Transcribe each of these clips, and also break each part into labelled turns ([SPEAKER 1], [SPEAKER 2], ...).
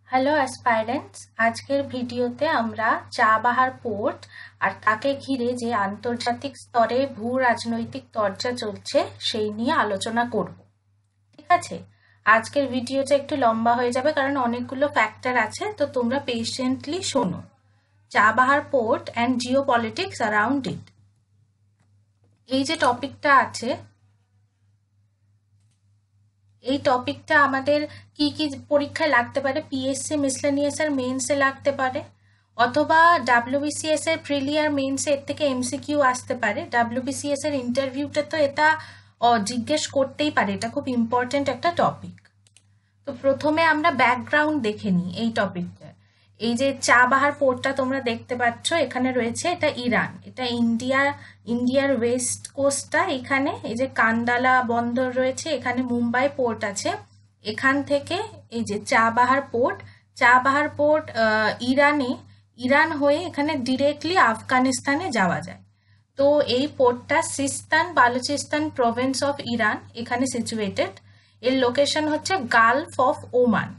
[SPEAKER 1] Hello অ্যাসপাইরেন্টস, আজকের ভিডিওতে আমরা চাবাহার পোর্ট আর তাকে ঘিরে যে আন্তর্জাতিক স্তরে ভূ রাজনৈতিক চর্চা চলছে সেই নিয়ে আলোচনা করব। ঠিক আছে, আজকের ভিডিওটা একটু লম্বা হয়ে যাবে কারণ অনেকগুলো ফ্যাক্টর আছে, তো তোমরা পেশেন্টলি শোনো। Chabahar port and Jio politics around ইট, এই যে টপিকটা আছে, এই টপিকটা আমাদের কি কি পরীক্ষায় লাগতে পারে? পিএসসি মিসলেনিয়াস আর মেন্সে লাগতে পারে, অথবা ডাব্লিউবিসিএস এর প্রিলি আর মেন্সে এর থেকে এমসিকিউ আসতে পারে। ডাব্লিউবিসিএস এর ইন্টারভিউতে তো এটা জিজ্ঞেস করতেই পারে, এটা খুব ইম্পর্টেন্ট একটা টপিক। তো প্রথমে আমরা ব্যাকগ্রাউন্ড দেখে নিই এই টপিকটা। এই যে চাবাহার পোর্টটা তোমরা দেখতে পাচ্ছ, এখানে রয়েছে, এটা ইরান, এটা ইন্ডিয়ার ওয়েস্ট কোস্টটা। এখানে এই যে কান্দালা বন্দর রয়েছে, এখানে মুম্বাই পোর্ট আছে। এখান থেকে এই যে চাবাহার পোর্ট ইরান হয়ে এখানে ডিরেক্টলি আফগানিস্তানে যাওয়া যায়। তো এই পোর্টটা Sistan Baluchistan province of Iran এখানে সিচুয়েটেড। এর লোকেশন হচ্ছে গালফ অফ ওমান,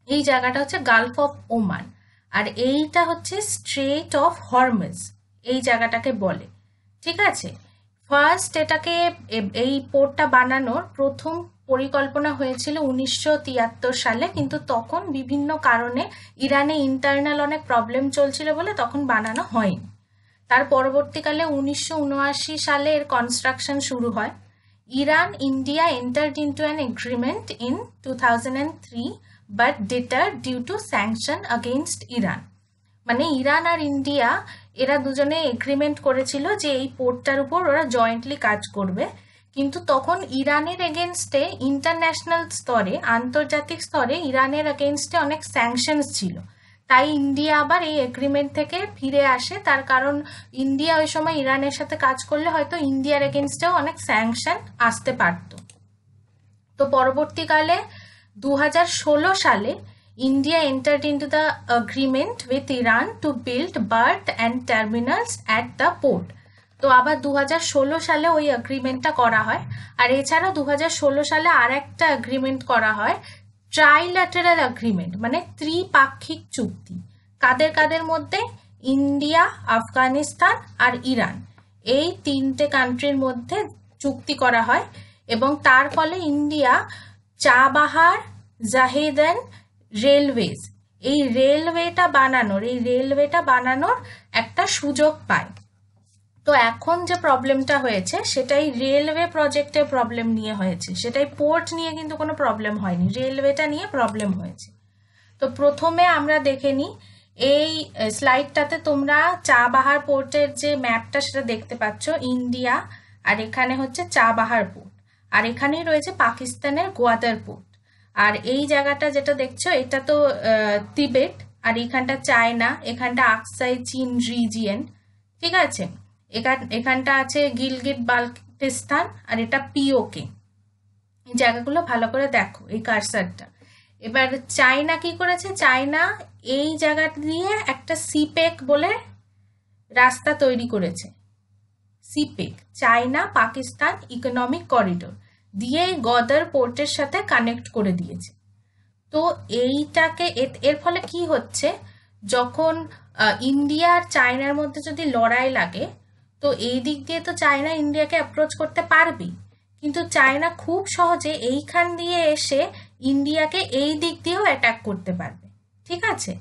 [SPEAKER 1] এই জায়গাটা হচ্ছে গালফ অফ ওমান। আর এইটা হচ্ছে স্ট্রেট অফ হরমুজ, এই জায়গাটাকে বলে। ঠিক আছে, ফার্স্ট এটাকে এই পোর্টটা বানানোর প্রথম পরিকল্পনা হয়েছিল 1973 সালে, কিন্তু তখন বিভিন্ন কারণে ইরানে ইন্টারনাল অনেক প্রবলেম চলছিল বলে তখন বানানো হয়নি। তার পরবর্তীকালে 1979 সালে এর কনস্ট্রাকশন শুরু হয়। Iran India entered into an agreement in 2003 but deterred due to sanction against Iran. মানে ইরান আর ইন্ডিয়া এরা দুজনে এগ্রিমেন্ট করেছিল যে এই পোর্টটার উপর ওরা জয়েন্টলি কাজ করবে, কিন্তু তখন ইরানের এগেনস্টে ইন্টারন্যাশনাল স্তরে, আন্তর্জাতিক স্তরে ইরানের এগেনস্টে অনেক স্যাংশনস ছিল। তাই ইন্ডিয়া আবার এই এগ্রিমেন্ট থেকে ফিরে আসে, তার কারণ ইন্ডিয়া ওই সময় ইরানের সাথে কাজ করলে হয়তো ইন্ডিয়ার এগেনস্টেও অনেক স্যাংশন আসতে পারত। তো পরবর্তীকালে 2016 সালে India entered into the agreement with Iran to build berth and terminals at the port. তো আবার 2016 সালে ওই এগ্রিমেন্টটা করা হয়। আর এছাড়া 2016 সালে আর একটা এগ্রিমেন্ট করা হয়, ট্রাইল্যাটারাল এগ্রিমেন্ট, মানে ত্রিপাক্ষিক চুক্তি। কাদের কাদের মধ্যে? ইন্ডিয়া, আফগানিস্তান আর ইরান, এই তিনটে কান্ট্রির মধ্যে চুক্তি করা হয়। এবং তার ফলে ইন্ডিয়া চাবাহার জাহেদান রেলওয়েজ, এই রেলওয়েটা বানানোর একটা সুযোগ পায়। তো এখন যে প্রবলেমটা হয়েছে সেটাই রেলওয়ে প্রজেক্টের প্রবলেম নিয়ে হয়েছে, সেটাই পোর্ট নিয়ে কিন্তু কোনো প্রবলেম হয়নি, রেলওয়েটা নিয়ে প্রবলেম হয়েছে। তো প্রথমে আমরা দেখে নিই, এই স্লাইডটাতে তোমরা চাবাহার পোর্টের যে ম্যাপটা সেটা দেখতে পাচ্ছ, ইন্ডিয়া, আর এখানে হচ্ছে চাবাহার পোর্ট, আর এখানেই রয়েছে পাকিস্তানের গোয়াদার পোর্ট। আর এই জায়গাটা যেটা দেখছো এটা তো তিবেট, আর এখানটা চায়না, এখানটা আকসাই চীন রিজিয়ন। ঠিক আছে, এখানটা আছে গিলগিট বাল্টিস্তান, আর এটা পিওকে। এই জায়গাগুলো ভালো করে দেখো, এই কারসারটা। এবার চায়না কি করেছে? চায়না এই জায়গা দিয়ে একটা সিপেক বলে রাস্তা তৈরি করেছে। সিপেক, চায়না পাকিস্তান ইকোনমিক করিডোর দিয়ে গদার পোর্টের সাথে কানেক্ট করে দিয়েছে। তো এইটাকে এর ফলে কি হচ্ছে, যখন ইন্ডিয়া আর চায়নার মধ্যে যদি লড়াই লাগে, তো এই দিক দিয়ে তো চায়না ইন্ডিয়াকে অ্যাপ্রোচ করতে পারবেই, কিন্তু চায়না খুব সহজে এইখান দিয়ে এসে ইন্ডিয়াকে এই দিক দিয়েও অ্যাটাক করতে পারবে। ঠিক আছে,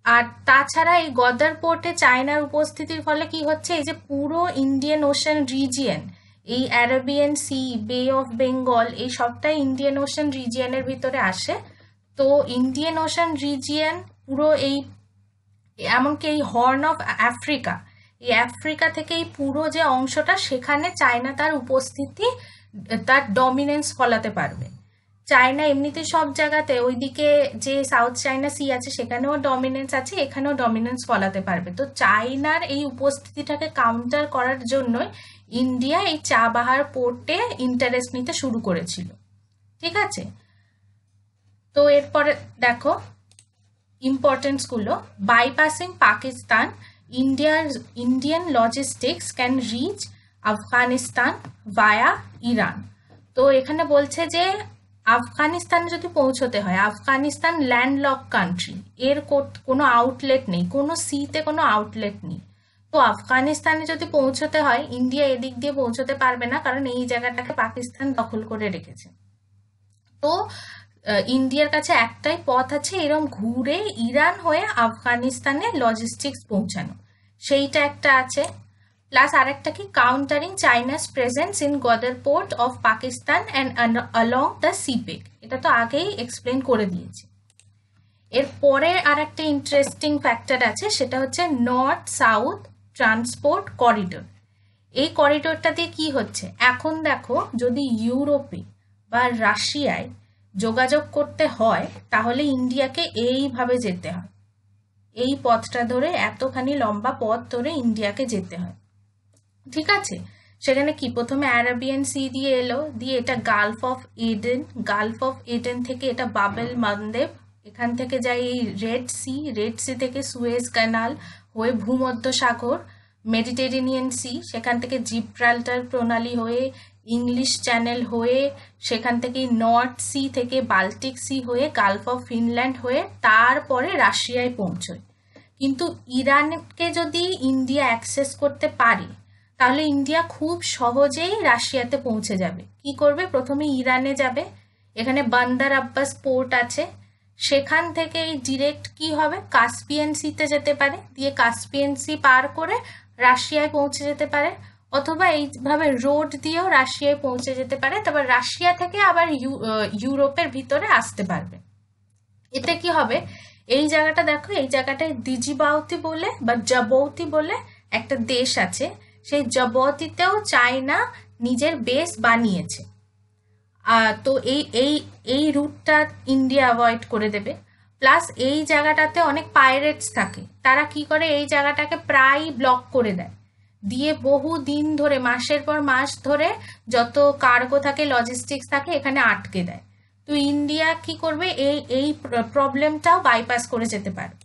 [SPEAKER 1] আর তাছাড়া এই গদার পোর্টে চায়নার উপস্থিতির ফলে কি হচ্ছে, এই যে পুরো ইন্ডিয়ান ওশান রিজিয়ন, এই অ্যারাবিয়ান সি, বে অফ বেঙ্গল, এই সবটাই ইন্ডিয়ান ওশান রিজিয়নের ভিতরে আসে। তো ইন্ডিয়ান ওশান রিজিয়ন পুরো এই, এমনকি এই হর্ন অফ আফ্রিকা, এই আফ্রিকা থেকে এই পুরো যে অংশটা, সেখানে চায়না তার উপস্থিতি, তার ডমিনেন্স ফলাতে পারবে। চায়না এমনিতে সব জায়গাতে, ওইদিকে যে সাউথ চায়না সি আছে সেখানেও ডমিনেন্স আছে, এখানেও ডমিনেন্স ফলাতে পারবে। তো চায়নার এই উপস্থিতিটাকে কাউন্টার করার জন্যই ইন্ডিয়া এই চাবাহার পোর্টে ইন্টারেস্ট নিতে শুরু করেছিল। ঠিক আছে, তো এরপরে দেখো ইম্পর্টেন্সগুলো। Bypassing Pakistan, Indian logistics can reach Afghanistan via Iran. তো এখানে বলছে যে আফগানিস্তানে যদি পৌঁছতে হয়, আফগানিস্তান ল্যান্ডলক কান্ট্রি, এর কোনো আউটলেট নেই, কোনো সিতে কোনো আউটলেট নেই। তো আফগানিস্তানে যদি পৌঁছতে হয়, ইন্ডিয়া এদিক দিয়ে পৌঁছতে পারবে না, কারণ এই জায়গাটাকে পাকিস্তান দখল করে রেখেছে। তো ইন্ডিয়ার কাছে একটাই পথ আছে, এরকম ঘুরে ইরান হয়ে আফগানিস্তানে লজিস্টিক্স পৌঁছানো, সেইটা একটা আছে। প্লাস আরেকটা কি, countering China's presence in Gwadar port of Pakistan and along the CPEC, এটা তো আগেই এক্সপ্লেন করে দিয়েছি। এরপরে আর একটা ইন্টারেস্টিং ফ্যাক্টর আছে, সেটা হচ্ছে নর্থ সাউথ ট্রান্সপোর্ট করিডোর। এই করিডোরটা দিয়ে কি হচ্ছে, এখন দেখো যদি ইউরোপে বা রাশিয়ায় যোগাযোগ করতে হয়, তাহলে ইন্ডিয়াকে এইভাবে যেতে হয়, এই পথটা ধরে, এতখানি লম্বা পথ ধরে ইন্ডিয়াকে যেতে হয়, ঠিক আছে। সেখানে কি, প্রথমে অ্যারাবিয়ান সি দিয়ে এলো, দিয়ে এটা Gulf of Aden, Gulf of Aden থেকে এটা বাবেল মানদেব, এখান থেকে যায় এই রেড সি থেকে সুয়েজ ক্যানাল হয়ে ভূমধ্য সাগর, মেডিটেরেনিয়ান সি, সেখান থেকে জিব্রাল্টার প্রণালী হয়ে ইংলিশ চ্যানেল হয়ে, সেখান থেকে নর্থ সি থেকে বাল্টিক সি হয়ে গালফ অফ ফিনল্যান্ড হয়ে তারপরে রাশিয়ায় পৌঁছয়। কিন্তু ইরানকে যদি ইন্ডিয়া অ্যাক্সেস করতে পারে, তাহলে ইন্ডিয়া খুব সহজেই রাশিয়াতে পৌঁছে যাবে। কি করবে, প্রথমে ইরানে যাবে, এখানে বান্দার আব্বাস পোর্ট আছে, সেখান থেকে ডিরেক্ট কি হবে, কাস্পিয়ান সিতে যেতে পারে, দিয়ে কাস্পিয়ান সি পার করে রাশিয়ায় পৌঁছে যেতে পারে, অথবা এইভাবে রোড দিয়েও রাশিয়ায় পৌঁছে যেতে পারে, তারপর রাশিয়া থেকে আবার ইউরোপের ভিতরে আসতে পারবে। এতে কি হবে, এই জায়গাটা দেখো, এই জায়গাটায় দিজিবাউতি বলে বা জাবৌতি বলে একটা দেশ আছে, সেই জাবৌতিতেও চায়না নিজের বেস বানিয়েছে। তো এই রুটটা ইন্ডিয়া অ্যাভয়েড করে দেবে। প্লাস এই জায়গাটাতে অনেক পাইরেটস থাকে, তারা কি করে, এই জায়গাটাকে প্রায় ব্লক করে দেয়, দিয়ে বহু দিন ধরে, মাসের পর মাস ধরে যত কার্গো থাকে, লজিস্টিক্স থাকে, এখানে আটকে দেয়। তো ইন্ডিয়া কি করবে, এই প্রবলেমটাও বাইপাস করে যেতে পারবে।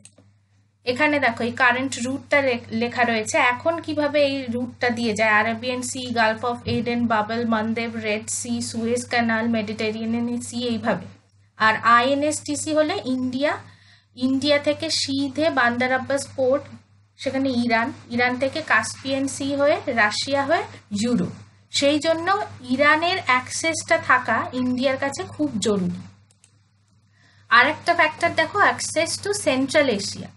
[SPEAKER 1] এখানে দেখো এই কারেন্ট রুটটা লেখা রয়েছে, এখন কিভাবে এই রুটটা দিয়ে যায়, Arabian Sea, Gulf of Aden, Bab el Mandeb, Red Sea, Suez Canal, Mediterranean Sea, এইভাবে। আর আইএনএসটিসি হলে ইন্ডিয়া থেকে সিধে বান্দার আব্বাস পোর্ট, সেখানে ইরান থেকে কাস্পিয়ান সি হয়ে রাশিয়া হয়ে ইউরোপ। সেই জন্য ইরানের অ্যাক্সেসটা থাকা ইন্ডিয়ার কাছে খুব জরুরি। আর একটা ফ্যাক্টর দেখো, অ্যাক্সেস টু সেন্ট্রাল এশিয়া।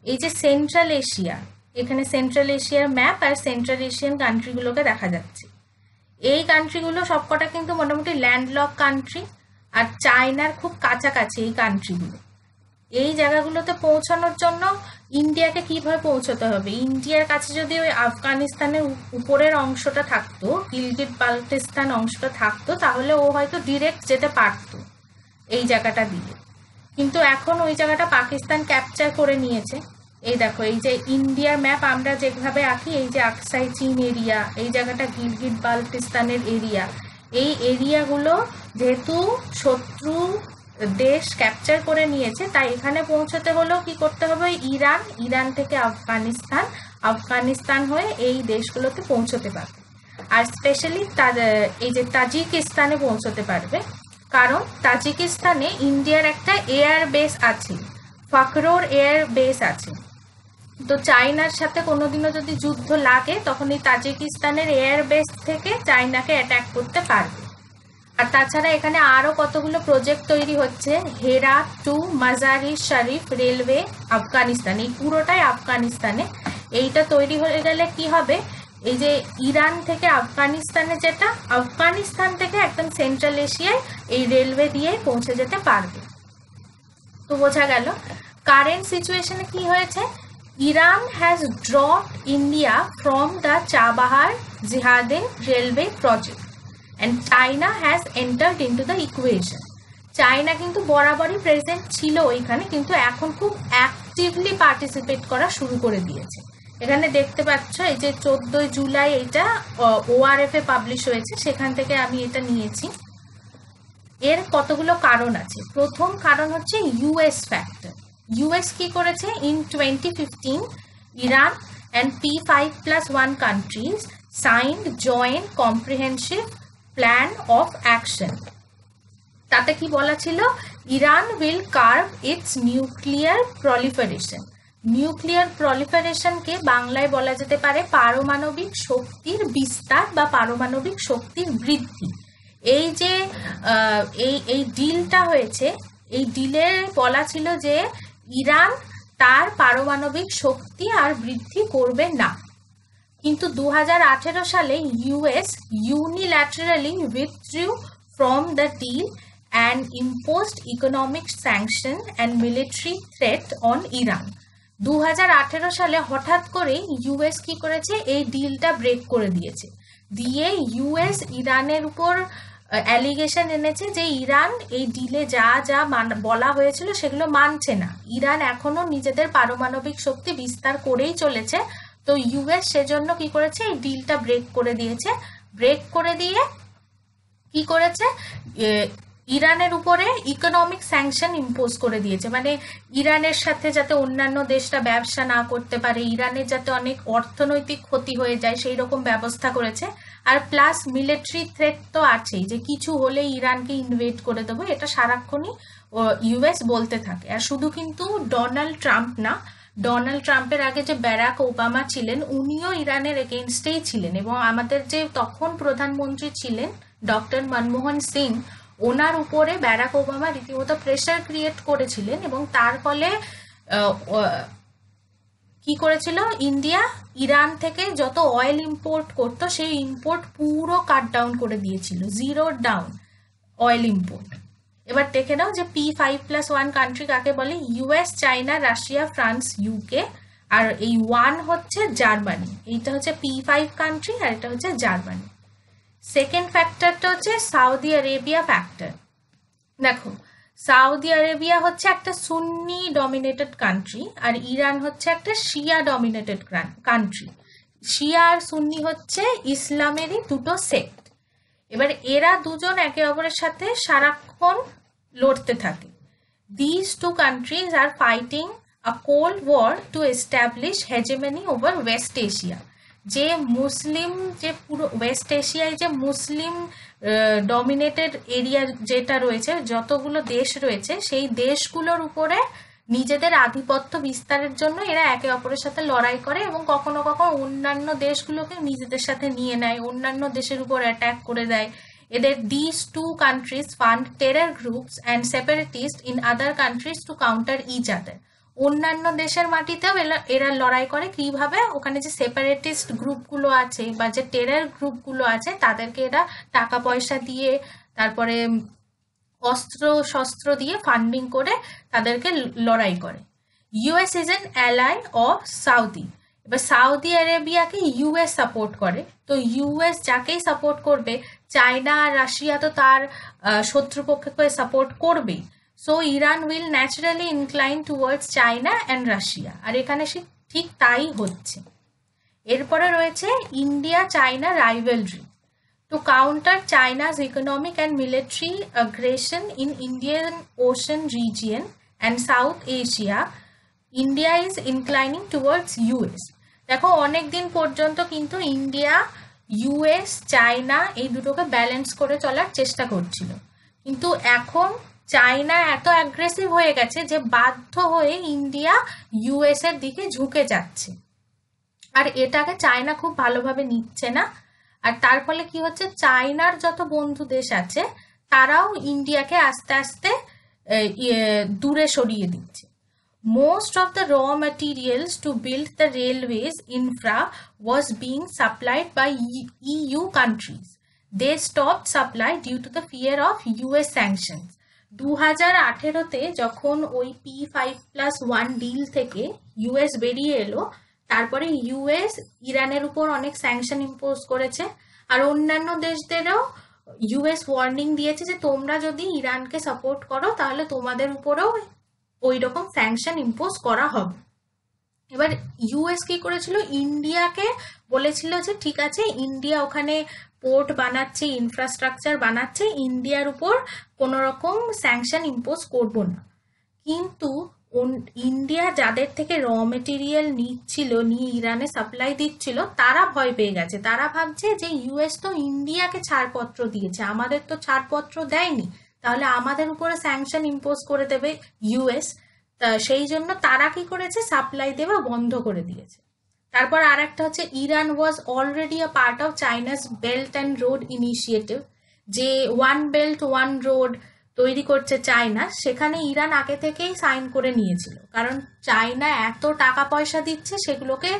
[SPEAKER 1] এই যে সেন্ট্রাল এশিয়া, এখানে সেন্ট্রাল এশিয়ার ম্যাপ আর সেন্ট্রাল এশিয়ান কান্ট্রিগুলোকে দেখা যাচ্ছে। এই কান্ট্রিগুলো সবকটা কিন্তু মোটামুটি ল্যান্ডলক কান্ট্রি, আর চায়নার খুব কাছাকাছি এই কান্ট্রিগুলো। এই জায়গাগুলোতে পৌঁছানোর জন্য ইন্ডিয়াকে কিভাবে পৌঁছতে হবে, ইন্ডিয়ার কাছে যদি ওই আফগানিস্তানের উপরের অংশটা থাকতো, গিলগিট বাল্টিস্তান অংশটা থাকতো, তাহলে ও হয়তো ডিরেক্ট যেতে পারতো এই জায়গাটা দিয়ে। কিন্তু এখন ওই জায়গাটা পাকিস্তান ক্যাপচার করে নিয়েছে। এই দেখো, এই যে ইন্ডিয়ার ম্যাপ আমরা যেভাবে আঁকি, এই যে আকসাই চীন এরিয়া, এই জায়গাটা গিলগিট বাল্টিস্তানের এরিয়া, এই এরিয়াগুলো যেহেতু শত্রু দেশ ক্যাপচার করে নিয়েছে, তাই এখানে পৌঁছতে হলেও কি করতে হবে, ইরান থেকে আফগানিস্তান হয়ে এই দেশগুলোতে পৌঁছতে পারবে। আর স্পেশালি এই যে তাজিকিস্তানে পৌঁছতে পারবে, কারণ তাজিকিস্তানে ইন্ডিয়ার একটা এয়ার বেস আছে, ফাকরোর এয়ার বেস আছে। তো চায়নার সাথে কোনোদিনও যদি যুদ্ধ লাগে, তখন এই তাজিকিস্তানের এয়ার বেস থেকে চায়নাকে অ্যাটাক করতে পারবে। আর তাছাড়া এখানে আরো কতগুলো প্রজেক্ট তৈরি হচ্ছে, হেরাত টু মাজারি শরীফ রেলওয়ে আফগানিস্তান, এই পুরোটাই আফগানিস্তানে। এইটা তৈরি হয়ে গেলে কি হবে, এই যে ইরান থেকে আফগানিস্তানে যেটা, আফগানিস্তান থেকে একদম সেন্ট্রাল এশিয়ায় এই রেলওয়ে দিয়ে পৌঁছে যেতে পারবে। তো বোঝা গেল কারেন্ট সিচুয়েশনে কি হয়েছে, Iran has dropped India from the Chabahar জিহাদে railway project and China has entered into the equation. China কিন্তু বরাবরই প্রেজেন্ট ছিল ওইখানে, কিন্তু এখন খুব অ্যাক্টিভলি পার্টিসিপেট করা শুরু করে দিয়েছে। এখানে দেখতে পাচ্ছ, এই যে 14 জুলাই এটা ORF এ পাবলিশ হয়েছে, সেখান থেকে আমি এটা নিয়েছি। এর কতগুলো কারণ আছে। প্রথম কারণ হচ্ছে ইউএস ফ্যাক্টর। ইউএস কি করেছে, in 2015 Iran and P5+1 countries signed joint comprehensive plan of action. তাতে কি বলা ছিল, Iran will curb its nuclear proliferation. Nuclear প্রলিফারেশনকে বাংলায় বলা যেতে পারে পারমাণবিক শক্তির বিস্তার বা পারমাণবিক শক্তির বৃদ্ধি। এই যে এই ডিলটা হয়েছে, এই ডিলে বলা ছিল যে ইরান তার পারমাণবিক শক্তি আর বৃদ্ধি করবে না। কিন্তু 2018 সালে US unilaterally withdrew from the deal and imposed economic sanction and military threat on Iran। 2018 সালে হঠাৎ করে ইউএস কি করেছে, এই ডিলটা ব্রেক করে দিয়েছে, দিয়ে ইউএস ইরানের উপর অ্যালিগেশন এনেছে যে ইরান এই ডিলে যা যা বলা হয়েছিল সেগুলো মানছে না, ইরান এখনো নিজেদের পারমাণবিক শক্তি বিস্তার করেই চলেছে। তো ইউএস সেজন্য কি করেছে, এই ডিলটা ব্রেক করে দিয়েছে। ব্রেক করে দিয়ে কি করেছে, ইরানের উপরে ইকোনমিক স্যাংশন ইম্পোজ করে দিয়েছে, মানে ইরানের সাথে যাতে অন্যান্য দেশরা ব্যবসা না করতে পারে, ইরানের যাতে অনেক অর্থনৈতিক ক্ষতি হয়ে যায় সেই রকম ব্যবস্থা করেছে। আর প্লাস মিলিটারি থ্রেট তো আছেই, যে কিছু হলে ইরানকে ইনভেড করে দেবো, এটা সারাক্ষণই ইউএস বলতে থাকে। আর শুধু কিন্তু ডোনাল্ড ট্রাম্প না, ডোনাল্ড ট্রাম্পের আগে যে ব্যারাক ওবামা ছিলেন উনিও ইরানের এগেনস্টেই ছিলেন, এবং আমাদের যে তখন প্রধানমন্ত্রী ছিলেন ডক্টর মনমোহন সিং, ওনার উপরে ব্যারাক ওবামা রীতিমতো প্রেশার ক্রিয়েট করেছিলেন, এবং তার ফলে কি করেছিল, ইন্ডিয়া ইরান থেকে যত অয়েল ইম্পোর্ট করতো সেই ইম্পোর্ট পুরো কাট ডাউন করে দিয়েছিল, জিরো ডাউন অয়েল ইম্পোর্ট। এবার দেখে নাও যে P5+1 কান্ট্রি কাকে বলে, US, China, Russia, France, UK, আর এই 1 হচ্ছে জার্মানি। এইটা হচ্ছে P5 কান্ট্রি আর এটা হচ্ছে জার্মানি। সেকেন্ড ফ্যাক্টরটা হচ্ছে সৌদি আরেবিয়া ফ্যাক্টর। দেখো, সৌদি আরেবিয়া হচ্ছে একটা সুন্নি ডমিনেটেড কান্ট্রি আর ইরান হচ্ছে একটা শিয়া ডমিনেটেড কান্ট্রি। শিয়া আর সুন্নি হচ্ছে ইসলামেরই দুটো সেক্ট। এবার এরা দুজন একে অপরের সাথে সারাক্ষণ লড়তে থাকে। These two countries are fighting a cold war to establish hegemony over West Asia। যে মুসলিম, যে পুরো ওয়েস্ট এশিয়ায় যে মুসলিম ডমিনেটেড এরিয়া যেটা রয়েছে, যতগুলো দেশ রয়েছে, সেই দেশগুলোর উপরে নিজেদের আধিপত্য বিস্তারের জন্য এরা একে অপরের সাথে লড়াই করে, এবং কখনো কখনো অন্যান্য দেশগুলোকে নিজেদের সাথে নিয়ে নেয়, অন্যান্য দেশের উপর অ্যাটাক করে দেয়। এদের these two countries fund terror groups and separatists in other countries to counter each other। অন্যান্য দেশের মাটিতেও এরা লড়াই করে, কিভাবে, ওখানে যে সেপারেটিস্ট গ্রুপগুলো আছে বা যে টেরর গ্রুপগুলো আছে তাদেরকে এরা টাকা পয়সা দিয়ে, তারপরে অস্ত্র শস্ত্র দিয়ে ফান্ডিং করে তাদেরকে লড়াই করে। US is an ally of Saudi. এবার সৌদি আরেবিয়াকে ইউএস সাপোর্ট করে, তো ইউএস যাকেই সাপোর্ট করবে, চায়না আর রাশিয়া তো তার শত্রুপক্ষকে সাপোর্ট করবেই। So Iran will naturally incline towards China and Russia, আর এখানে ঠিক তাই হচ্ছে। এরপরে রয়েছে India China rivalry. To counter China's economic and military aggression in Indian Ocean region and South Asia, India is inclining towards US। দেখো, অনেক দিন পর্যন্ত কিন্তু ইন্ডিয়া, ইউএস, চায়না এই দুটোকে ব্যালেন্স করে চলার চেষ্টা করছিল, কিন্তু এখন চায়না এত অ্যাগ্রেসিভ হয়ে গেছে যে বাধ্য হয়ে ইন্ডিয়া ইউএস এর দিকে ঝুঁকে যাচ্ছে, আর এটাকে চায়না খুব ভালোভাবে নিচ্ছে না। আর তার ফলে কি হচ্ছে, চায়নার যত বন্ধু দেশ আছে তারাও ইন্ডিয়াকে আস্তে আস্তে দূরে সরিয়ে দিচ্ছে। Most of the raw materials to build the railways infra was being supplied by EU countries. They stopped supply due to the fear of US sanctions। 2018-তে যখন ওই P5+1 ডিল থেকে ইউএস বেরিয়ে এলো, তারপরে ইউএস ইরানের উপর অনেক স্যাংশন ইম্পোজ করেছে, আর অন্যান্য দেশদেরও ইউএস ওয়ার্নিং দিয়েছে যে তোমরা যদি ইরানকে সাপোর্ট করো তাহলে তোমাদের উপরেও ওই রকম স্যাংশন ইম্পোজ করা হবে। এবার ইউএস কি করেছিল, ইন্ডিয়াকে বলেছিল যে ঠিক আছে, ইন্ডিয়া ওখানে পোর্ট বানাচ্ছে, ইনফ্রাস্ট্রাকচার বানাচ্ছে, ইন্ডিয়ার উপর কোনো রকম স্যাংশন ইম্পোজ করবো না। কিন্তু ইন্ডিয়া যাদের থেকে র মেটেরিয়াল নিচ্ছিল, নিয়ে ইরানে সাপ্লাই দিচ্ছিল, তারা ভয় পেয়ে গেছে। তারা ভাবছে যে ইউএস তো ইন্ডিয়াকে ছাড়পত্র দিয়েছে, আমাদের তো ছাড়পত্র দেয়নি, তাহলে আমাদের উপরে স্যাংশন ইম্পোজ করে দেবে ইউএস। সেই জন্য তারা কি করেছে, সাপ্লাই দেওয়া বন্ধ করে দিয়েছে। তারপর আর একটা হচ্ছে Iran was already a part of China's belt and road initiative, যে ওয়ান বেল্ট ওয়ান রোড তৈরি করছে চায়না, সেখানে ইরান আগে থেকেই সাইন করে নিয়েছিল, কারণ চায়না এত টাকা পয়সা দিচ্ছে সেগুলোকে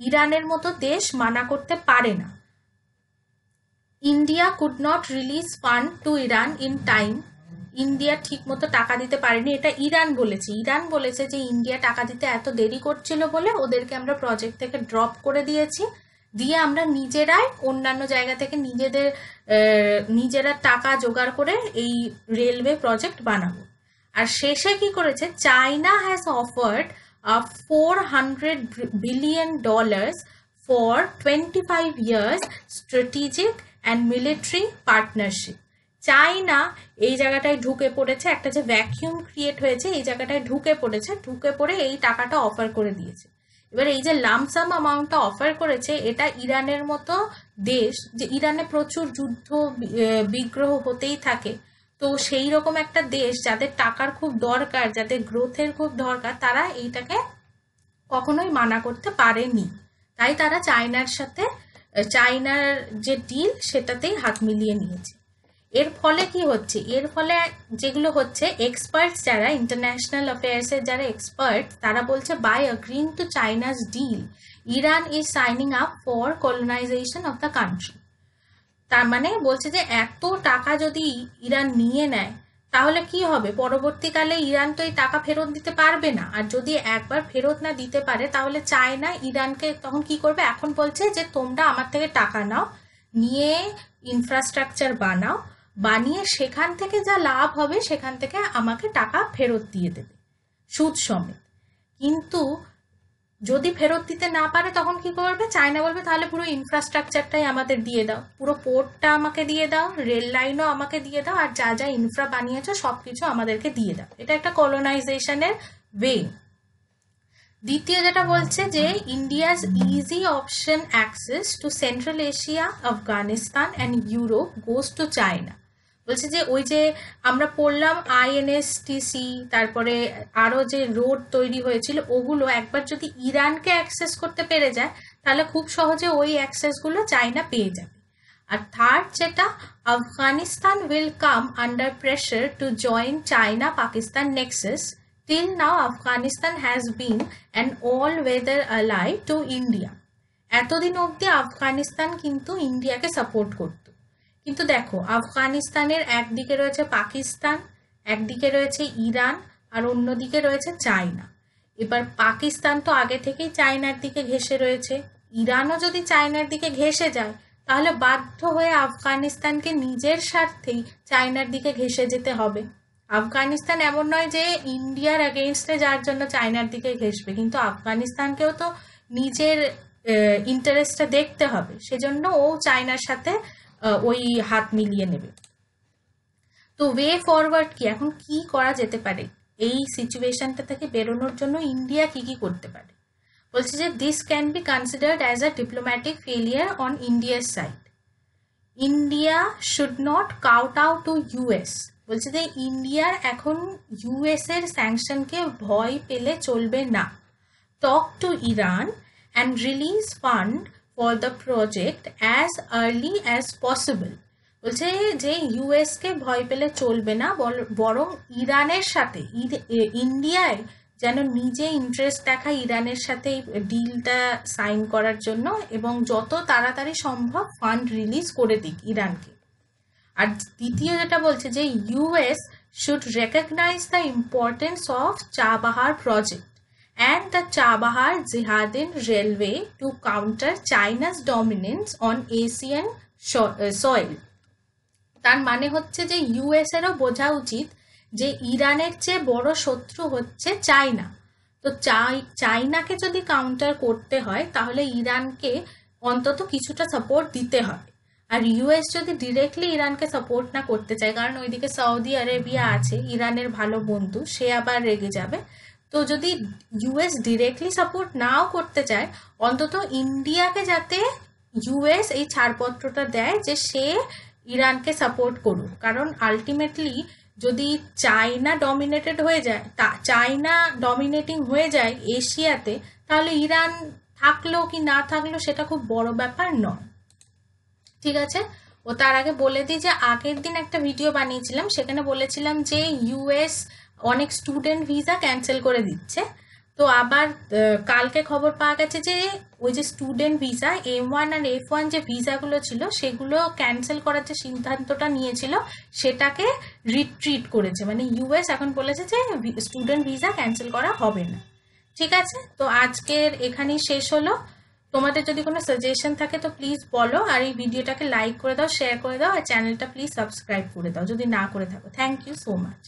[SPEAKER 1] ইরানের মতো দেশ মানা করতে পারে না। India could not release fund two Iran in time, India ঠিক মতো টাকা দিতে পারেনি, এটা ইরান বলেছে। ইরান বলেছে যে ইন্ডিয়া টাকা দিতে এত দেরি করছিল বলে ওদেরকে আমরা প্রজেক্ট থেকে ড্রপ করে দিয়েছি, দিয়ে আমরা নিজেরাই অন্যান্য জায়গা থেকে নিজেরা টাকা জোগাড় করে এই রেলওয়ে প্রজেক্ট বানাবো। আর শেষে কি করেছে, China has offered $400 billion for 25 years strategic and military partnership. China এই জায়গাটায় ঢুকে পড়েছে, একটা যে ভ্যাকিউম ক্রিয়েট হয়েছে এই জায়গাটায় ঢুকে পড়ে এই টাকাটা অফার করে দিয়েছে। এবার এই যে লামসাম অ্যামাউন্টটা অফার করেছে, এটা ইরানের মতো দেশ, যে ইরানে প্রচুর যুদ্ধ বিগ্রহ হতেই থাকে, তো সেই রকম একটা দেশ যাদের টাকার খুব দরকার, যাদের গ্রোথের খুব দরকার, তারা এইটাকে কখনোই মানা করতে পারেনি। তাই তারা চায়নার যে ডিল সেটাতেই হাত মিলিয়ে নিয়েছে। এর ফলে কি হচ্ছে, এর ফলে যেগুলো হচ্ছে, এক্সপার্টস যারা ইন্টারন্যাশনাল অ্যাফেয়ার্সের যারা এক্সপার্ট, তারা বলছে by agreeing to China's deal Iran is signing up for colonization of the country. তার মানে বলছে যে এত টাকা যদি ইরান নিয়ে নেয় তাহলে কি হবে, পরবর্তীকালে ইরান তো এই টাকা ফেরত দিতে পারবে না, আর যদি একবার ফেরত না দিতে পারে তাহলে চায়না ইরানকে তখন কি করবে, এখন বলছে যে তোমরা আমার থেকে টাকা নাও, নিয়ে ইনফ্রাস্ট্রাকচার বানিয়ে সেখান থেকে যা লাভ হবে সেখান থেকে আমাকে টাকা ফেরত দিয়ে দেবে সুদ সমেত। কিন্তু যদি ফেরত দিতে না পারে তখন কি করবে, চায়না বলবে তাহলে পুরো ইনফ্রাস্ট্রাকচারটাই আমাদের দিয়ে দাও, পুরো পোর্টটা আমাকে দিয়ে দাও, রেল লাইনও আমাকে দিয়ে দাও, আর যা যা ইনফ্রা বানিয়েছো সবকিছু আমাদেরকে দিয়ে দাও। এটা একটা কলোনাইজেশনের ওয়ে। দ্বিতীয় যেটা বলছে যে India's easy option access to central Asia, Afghanistan and Europe goes to China. বলছে যে ওই যে আমরা পড়লাম INSTC, তারপরে আরো যে রোড তৈরি হয়েছিল, ওগুলো একবার যদি ইরানকে অ্যাক্সেস করতে পেরে যায় তাহলে খুব সহজে ওই অ্যাক্সেসগুলো চায়না পেয়ে যাবে। আর থার্ড যেটা, Afghanistan will come under pressure to join China Pakistan nexus. Till now, Afghanistan has been an all-weather ally to India. এতদিন অবধি আফগানিস্তান কিন্তু ইন্ডিয়াকে সাপোর্ট করত, কিন্তু দেখো আফগানিস্তানের একদিকে রয়েছে পাকিস্তান, একদিকে রয়েছে ইরান, আর অন্যদিকে রয়েছে চায়না। এবার পাকিস্তান তো আগে থেকেই চায়নার দিকে ঘেঁষে রয়েছে, ইরানও যদি চায়নার দিকে ঘেঁষে যায় তাহলে বাধ্য হয়ে আফগানিস্তানকে নিজের স্বার্থেই চায়নার দিকে ঘেঁষে যেতে হবে। আফগানিস্তান এমন নয় যে ইন্ডিয়ার এগেইনস্টে যার জন্য চায়নার দিকে ঘেঁষবে, কিন্তু আফগানিস্তানকেও তো নিজের ইন্টারেস্টটা দেখতে হবে, সেজন্য ও চায়নার সাথে ওই হাত মিলিয়ে নেবে। তো ওয়ে ফরওয়ার্ড কি, এখন কি করা যেতে পারে এই সিচুয়েশনটা থেকে বেরোনোর জন্য ইন্ডিয়া কি কি করতে পারে? বলছে যে this can be considered as a diplomatic failure on ইন্ডিয়ার side. India should not kowtow to US. বলছে যে ইন্ডিয়ার এখন ইউএস এর স্যাংশনকে ভয় পেলে চলবে না। Talk to Iran and release fund for the project as early as possible. বলছে যে ইউএসকে ভয় পেলে চলবে না, বরং ইরানের সাথে ইন্ডিয়ায় যেন নিজে ইন্টারেস্ট দেখায় ইরানের সাথে ডিলটা সাইন করার জন্য, এবং যত তাড়াতাড়ি সম্ভব ফান্ড রিলিজ করে দিক ইরানকে। আর দ্বিতীয় যেটা বলছে যে US should recognise the importance of Chabahar project and the Chabahar Zahedan railway to counter China's dominance on Asian soil. তার মানে হচ্ছে যে ইউএস এরও বোঝা উচিত যে ইরানের চেয়ে বড় শত্রু হচ্ছে চায়না। তো চায়নাকে যদি কাউন্টার করতে হয় তাহলে ইরানকে অন্তত কিছুটা সাপোর্ট দিতে হবে। আর ইউএস যদি ডিরেক্টলি ইরানকে সাপোর্ট না করতে চায়, কারণ ওইদিকে সৌদি আরেবিয়া আছে ইরানের ভালো বন্ধু, সে আবার রেগে যাবে। তো যদি ইউএস ডিরেক্টলি সাপোর্ট নাও করতে চায়, অন্তত ইন্ডিয়াকে যাতে ইউএস এই ছাড়পত্রটা দেয় যে সে ইরানকে সাপোর্ট করুক, কারণ আলটিমেটলি যদি চায়না ডমিনেটেড হয়ে যায়, চায়না ডমিনেটিং হয়ে যায় এশিয়াতে, তাহলে ইরান থাকলো কি না থাকলো সেটা খুব বড় ব্যাপার নয়। ঠিক আছে। ও তার আগে বলে দিই যে আগের দিন একটা ভিডিও বানিয়েছিলাম, সেখানে বলেছিলাম যে ইউএস অনেক স্টুডেন্ট ভিসা ক্যান্সেল করে দিচ্ছে। তো আবার কালকে খবর পাওয়া গেছে যে ওই যে স্টুডেন্ট ভিসা M1 আর F1 যে ভিসাগুলো ছিল সেগুলো ক্যান্সেল করার যে সিদ্ধান্তটা নিয়েছিল সেটাকে রিট্রিট করেছে, মানে ইউএস এখন বলেছে যে স্টুডেন্ট ভিসা ক্যান্সেল করা হবে না। ঠিক আছে, তো আজকের এখানেই শেষ হলো। তোমাদের যদি কোনো সাজেশন থাকে তো প্লিজ বলো, আর এই ভিডিওটাকে লাইক করে দাও, শেয়ার করে দাও, আর চ্যানেলটা প্লিজ সাবস্ক্রাইব করে দাও যদি না করে থাকো। Thank you so much.